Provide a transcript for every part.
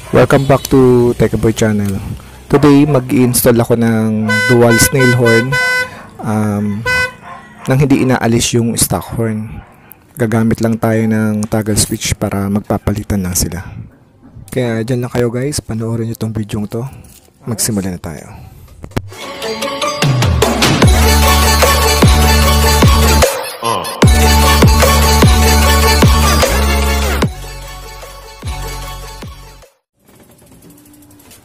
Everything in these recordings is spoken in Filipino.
Welcome back to Tekeboy channel. Today, mag-i-install ako ng dual snail horn nang hindi inaalis yung stock horn. Gagamit lang tayo ng toggle switch para magpapalitan lang sila. Kaya dyan lang kayo guys, panoorin nyo tong video to. Magsimula na tayo.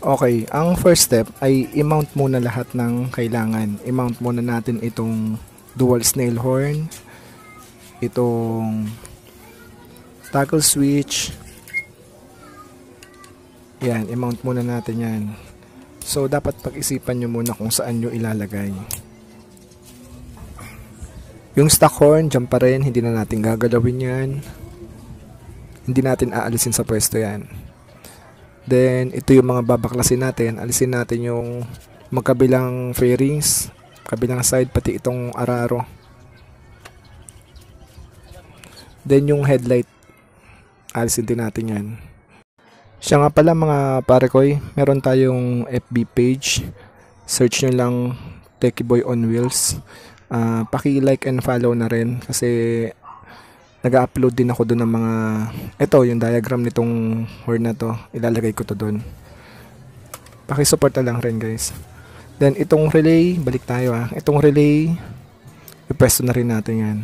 Okay, ang first step ay i-mount muna lahat ng kailangan. I-mount muna natin itong dual snail horn, itong toggle switch. Yan, i-mount muna natin yan. So, dapat pag-isipan nyo muna kung saan nyo ilalagay. Yung stock horn, dyan pa rin, hindi na natin gagalawin yan. Hindi natin aalisin sa pwesto yan. Then, ito yung mga babaklasin natin. Alisin natin yung magkabilang fairings, kabilang side, pati itong araro. Then, yung headlight, alisin din natin yan. Siya nga pala mga parekoy, meron tayong FB page. Search nyo lang Tekeboy on Wheels. Paki-like and follow na rin kasi nag-upload din ako doon ng mga ito yung diagram nitong horn na to, ilalagay ko to doon. Paki-support na lang rin guys. Then itong relay, balik tayo itong relay ipwesto na rin natin yan.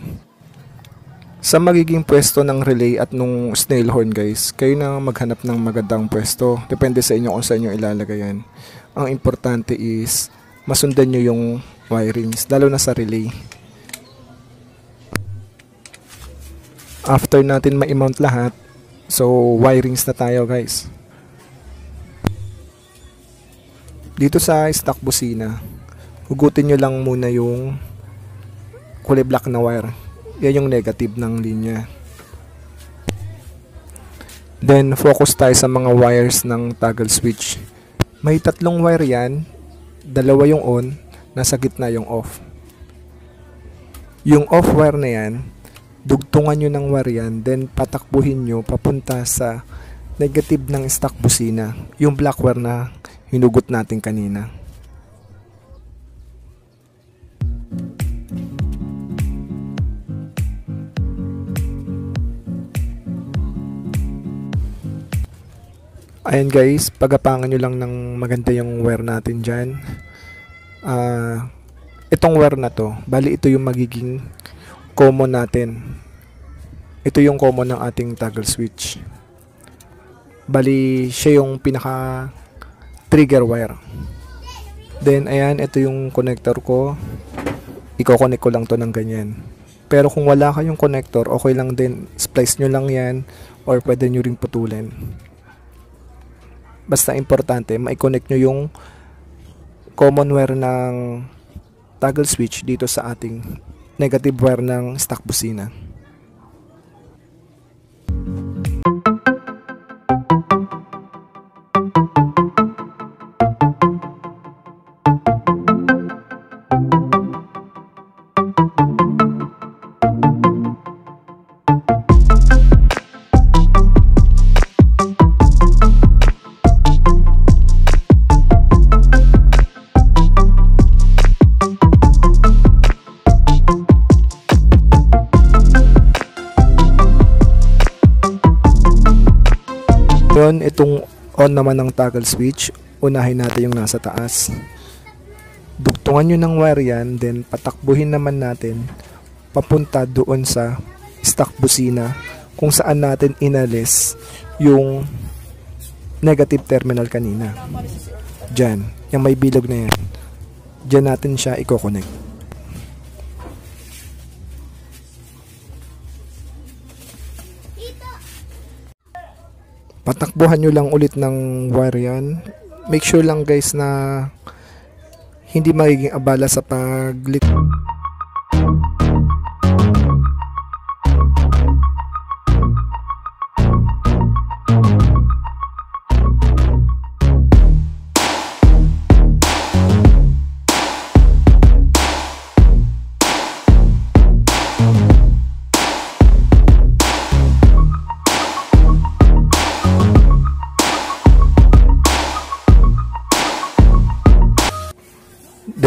Sa magiging pwesto ng relay at nung snail horn guys, kayo na maghanap ng magandang pwesto, depende sa inyo kung saan nyo ilalagay yan. Ang importante is masundan nyo yung wirings, lalo na sa relay. After natin ma-mount lahat, so wirings na tayo guys. Dito sa stock busina, hugutin nyo lang muna yung kulay black na wire. Yan yung negative ng linya. Then focus tayo sa mga wires ng toggle switch. May tatlong wire yan, dalawa yung on, nasa gitna yung off. Yung off wire na yan, dugtungan nyo ng wire yan, then patakbuhin nyo papunta sa negative ng stock busina, yung black wire na hinugot natin kanina. Ayan guys, pagapangan nyo lang ng maganda yung wire natin dyan. Itong wire na to, bali ito yung magiging common natin. Ito yung common ng ating toggle switch. Bali, siya yung pinaka trigger wire. Then, ayan, ito yung connector ko. Iko-connect ko lang to ng ganyan. Pero kung wala kayong connector, okay lang din. Splice nyo lang yan or pwede nyo ring putulin. Basta importante, ma-connect nyo yung common wire ng toggle switch dito sa ating negative wire ng stock busina. Itong on naman ng toggle switch, unahin natin yung nasa taas. Dugtungan nyo ng wire yan, then patakbuhin naman natin papunta doon sa stock busina kung saan natin inalis yung negative terminal kanina. Dyan, yung may bilog na yan. Dyan natin siya i-connect. Patakbuhan nyo lang ulit ng wire yan. Make sure lang guys na hindi magiging abala sa paglit.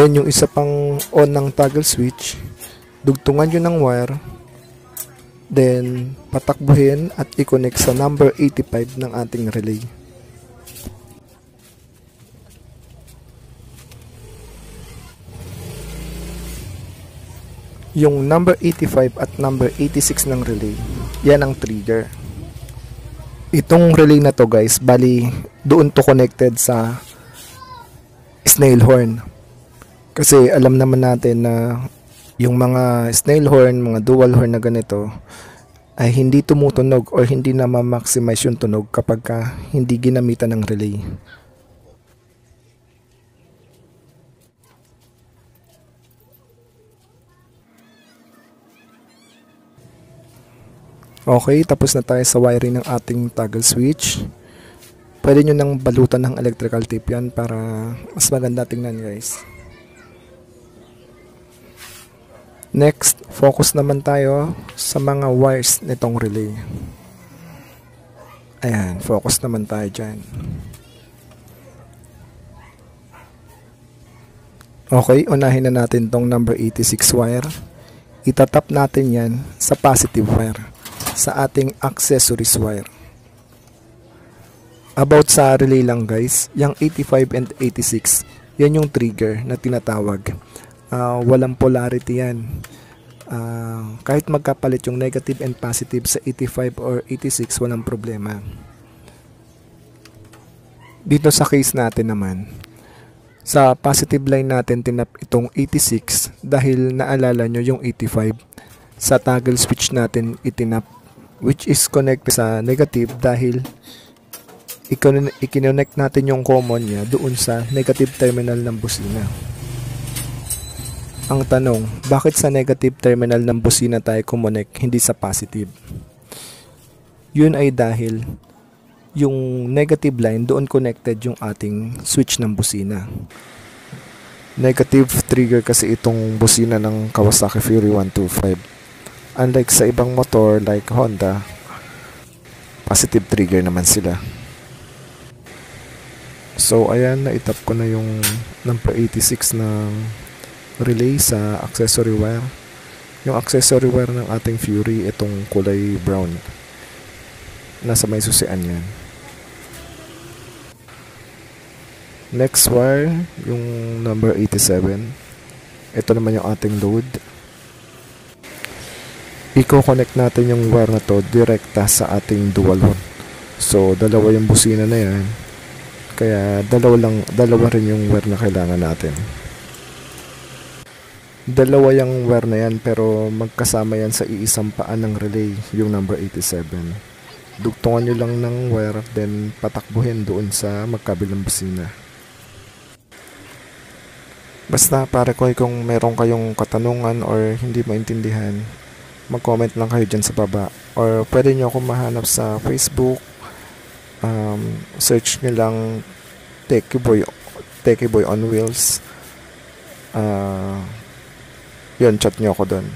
Then yung isa pang on ng toggle switch, dugtungan nyo ng wire, then patakbuhin at i-connect sa number 85 ng ating relay. Yung number 85 at number 86 ng relay, yan ang trigger. Itong relay na to guys, bali doon to connected sa snail horn. Kasi alam naman natin na yung mga snail horn, mga dual horn na ganito ay hindi tumutunog or hindi na ma-maximize yung tunog kapag hindi ginamitan ng relay. Okay, tapos na tayo sa wiring ng ating toggle switch. Pwede nyo nang balutan ng electrical tape yan para mas maganda tingnan guys. Next, focus naman tayo sa mga wires nitong relay. Ayan, focus naman tayo dyan. Okay, unahin na natin tong number 86 wire. Itatap natin yan sa positive wire, sa ating accessories wire. About sa relay lang guys, yung 85 and 86, yan yung trigger na tinatawag. Walang polarity yan. Kahit magkapalit yung negative and positive sa 85 or 86, walang problema. Dito sa case natin naman, sa positive line natin tinap itong 86 dahil naalala nyo yung 85 sa toggle switch natin itinap, which is connected sa negative dahil i-connect natin yung common niya doon sa negative terminal ng busina. Ang tanong, bakit sa negative terminal ng busina tayo kumonek, hindi sa positive? Yun ay dahil yung negative line doon connected yung ating switch ng busina. Negative trigger kasi itong busina ng Kawasaki Fury 125. Unlike sa ibang motor like Honda, positive trigger naman sila. So ayan, naitap ko na yung number 86 ng relay sa accessory wire. Yung accessory wire ng ating Fury, itong kulay brown, nasa may susian yan. Next wire, yung number 87. Ito naman yung ating load. I-connect natin yung wire na to direkta sa ating dual horn. So dalawa yung busina na yan, kaya dalawa rin yung wire na kailangan natin. Dalawa yung wire na yan, pero magkasama yan sa iisang paan ng relay, yung number 87. Dugtungan nyo lang ng wire, then patakbuhin doon sa magkabilang busina. Basta pare ko, kung meron kayong katanungan or hindi maintindihan, mag-comment lang kayo dyan sa baba. Or pwede nyo akong mahanap sa Facebook. Search nyo lang Techie Boy on Wheels. Yun, chat nyo ako doon.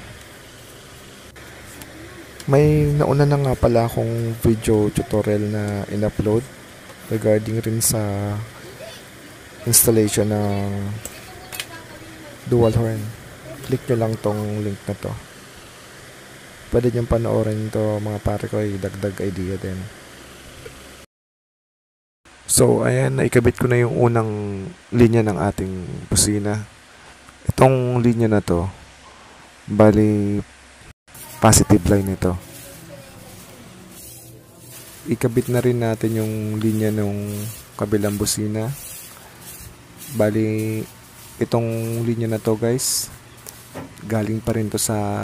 May nauna na nga pala akong video tutorial na in-upload regarding rin sa installation ng dual horn. Click nyo lang tong link na to. Pwede nyo panoorin to mga pare ko, dagdag idea din. So ayan, naikabit ko na yung unang linya ng ating busina. Itong linya na to, bali positive line ito. Ikabit na rin natin yung linya ng kabilang busina. Bali itong linya na to guys, galing pa rin to sa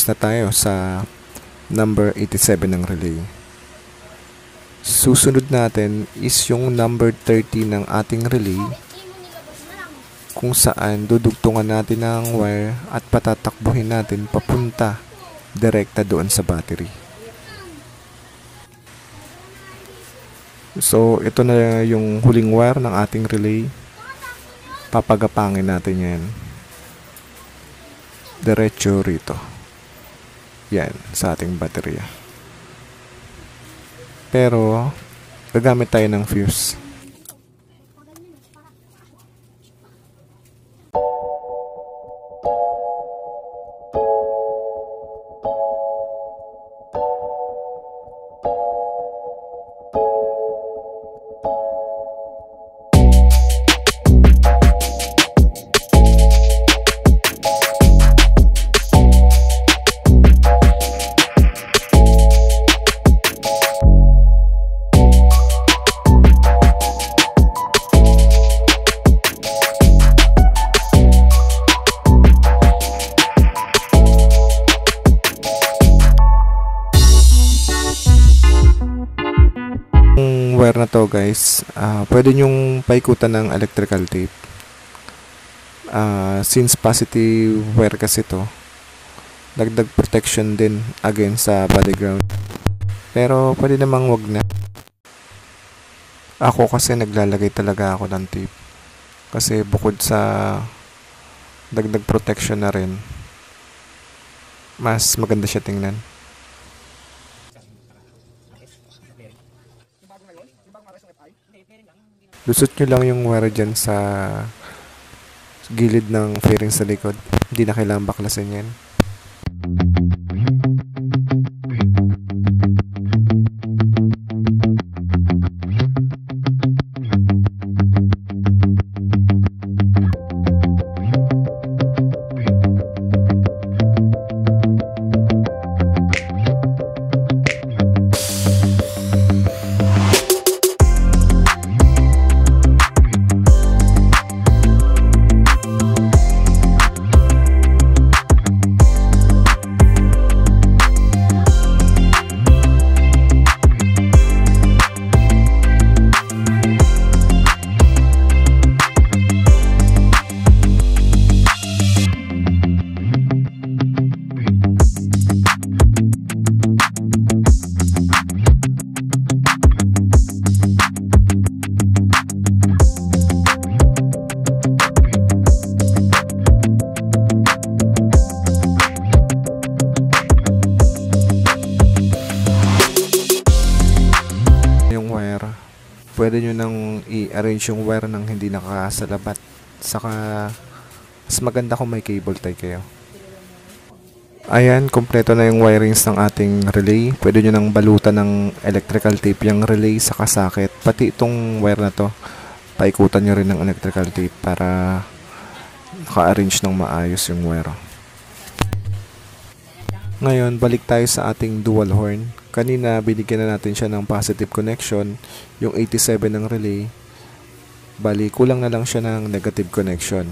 na tayo sa number 87 ng relay. Susunod natin is yung number 30 ng ating relay, kung saan dudugtungan natin ng wire at patatakbuhin natin papunta direkta doon sa battery. So, ito na yung huling wire ng ating relay. Papagapangin natin yan diretso rito. Yan, sa ating baterya. Pero, gagamit tayo ng fuse. Wire na to guys, pwede nyong paikutan ng electrical tape. Since positive wire kasi to, dagdag protection din against sa body ground. Pero pwede namang wag na. Ako kasi naglalagay talaga ako ng tape, kasi bukod sa dagdag protection na rin, mas maganda siya tingnan. Lusot nyo lang yung wire dyan sa gilid ng fairing sa likod. Hindi na kailangang baklasin yan. Pwede nyo nang i-arrange yung wire nang hindi nakasalabat. Saka, mas maganda kung may cable tie kayo. Ayan, kompleto na yung wirings ng ating relay. Pwede nyo nang balutan ng electrical tape yung relay sa socket. Pati itong wire na to, paikutan nyo rin ng electrical tape para naka-arrange ng maayos yung wire. Ngayon, balik tayo sa ating dual horn. Kanina, binigyan na natin siya ng positive connection, yung 87 ng relay. Bali, kulang na lang siya ng negative connection.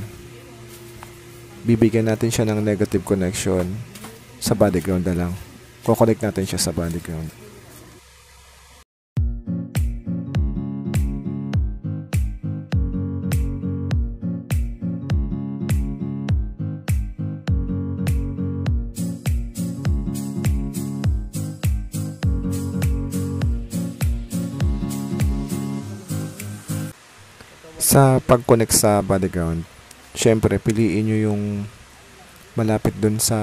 Bibigyan natin siya ng negative connection sa body ground na lang. Kukonect natin siya sa body ground. Sa pag-connect sa body ground, syempre piliin nyo yung malapit dun sa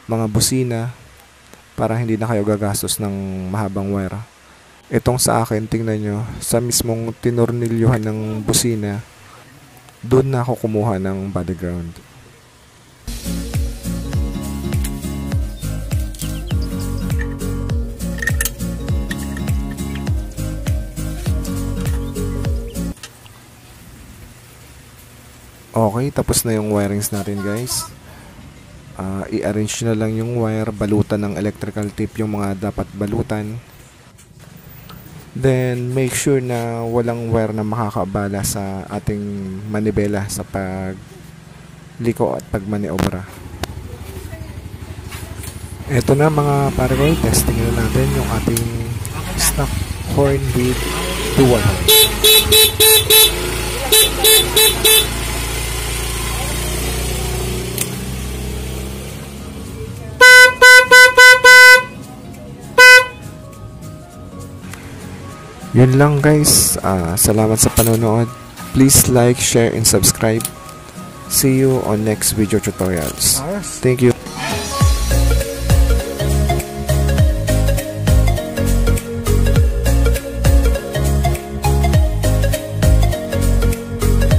mga busina para hindi na kayo gagastos ng mahabang wire. Itong sa akin, tingnan nyo, sa mismong tinornilyuhan ng busina, dun na ako kumuha ng body ground. Okay, tapos na yung wirings natin guys. I-arrange na lang yung wire, balutan ng electrical tape yung mga dapat balutan. Then, make sure na walang wire na makakabala sa ating manibela sa pagliko at pagmaniobra. Eto na mga pare ko, testing na natin yung ating stock horn with dual horn. Yun lang guys, salamat sa panonood. Please like, share, and subscribe. See you on next video tutorials. Thank you.